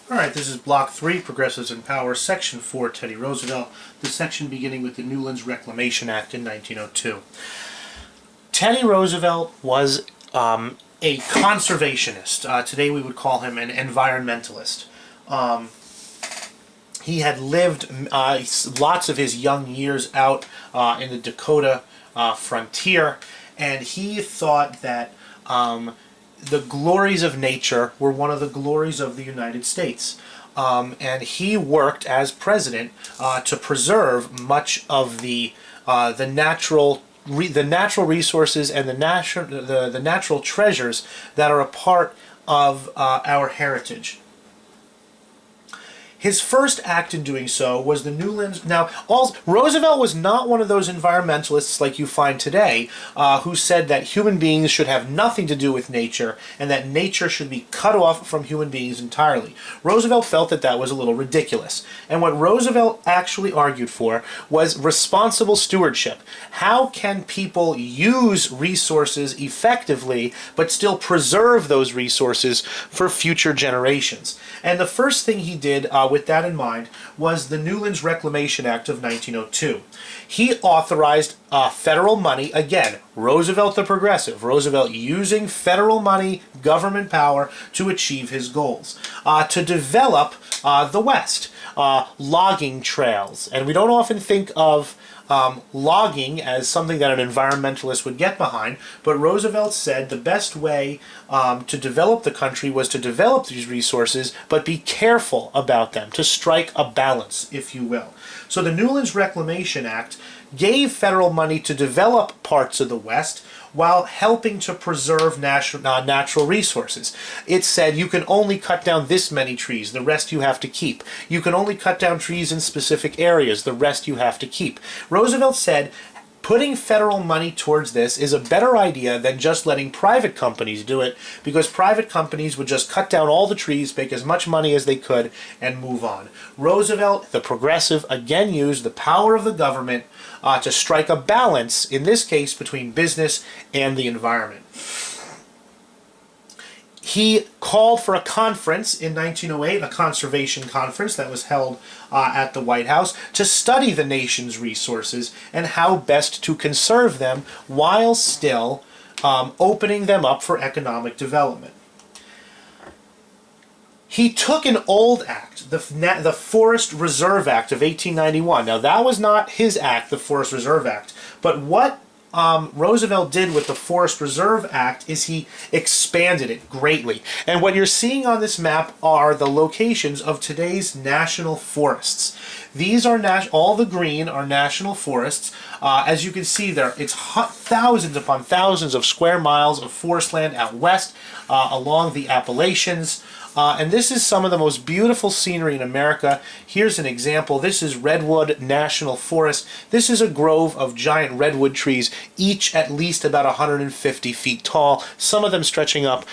Alright, this is Block 3, Progressives in Power, Section 4, Teddy Roosevelt, the section beginning with the Newlands Reclamation Act in 1902. Teddy Roosevelt was a conservationist. Today we would call him an environmentalist. He had lived lots of his young years out in the Dakota frontier, and he thought that the glories of nature were one of the glories of the United States. And he worked as president to preserve much of the natural resources and the natural treasures that are a part of our heritage. His first act in doing so was the Newlands. Now, Roosevelt was not one of those environmentalists like you find today who said that human beings should have nothing to do with nature and that nature should be cut off from human beings entirely. Roosevelt felt that that was a little ridiculous. And what Roosevelt actually argued for was responsible stewardship. How can people use resources effectively but still preserve those resources for future generations? And the first thing he did with that in mind was the Newlands Reclamation Act of 1902. He authorized federal money, again, Roosevelt the progressive, Roosevelt using federal money, government power to achieve his goals, to develop the West, logging trails. And we don't often think of logging as something that an environmentalist would get behind, but Roosevelt said the best way to develop the country was to develop these resources, but be careful about them, to strike a balance, if you will. So the Newlands Reclamation Act gave federal money to develop parts of the West while helping to preserve natural resources. It said you can only cut down this many trees, the rest you have to keep. You can only cut down trees in specific areas, the rest you have to keep. Roosevelt said putting federal money towards this is a better idea than just letting private companies do it, because private companies would just cut down all the trees, make as much money as they could, and move on. Roosevelt, the progressive, again used the power of the government to strike a balance, in this case, between business and the environment. He called for a conference in 1908, a conservation conference that was held at the White House, to study the nation's resources and how best to conserve them while still opening them up for economic development. He took an old act, the Forest Reserve Act of 1891. Now, that was not his act, the Forest Reserve Act, but what Roosevelt did with the Forest Reserve Act is he expanded it greatly. And what you're seeing on this map are the locations of today's national forests. These are all the green are national forests. As you can see there, it's thousands upon thousands of square miles of forest land out west along the Appalachians. And this is some of the most beautiful scenery in America. Here's an example. This is Redwood National Forest. This is a grove of giant redwood trees, each at least about 150 feet tall, some of them stretching up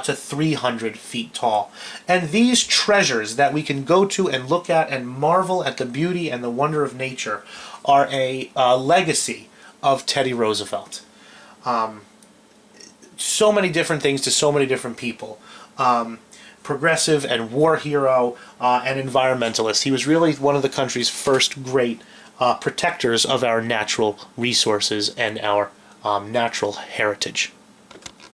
to 300 feet tall. And these treasures that we can go to and look at and marvel at the beauty and the wonder of nature are a legacy of Teddy Roosevelt. So many different things to so many different people. Progressive and war hero and environmentalist. He was really one of the country's first great protectors of our natural resources and our natural heritage.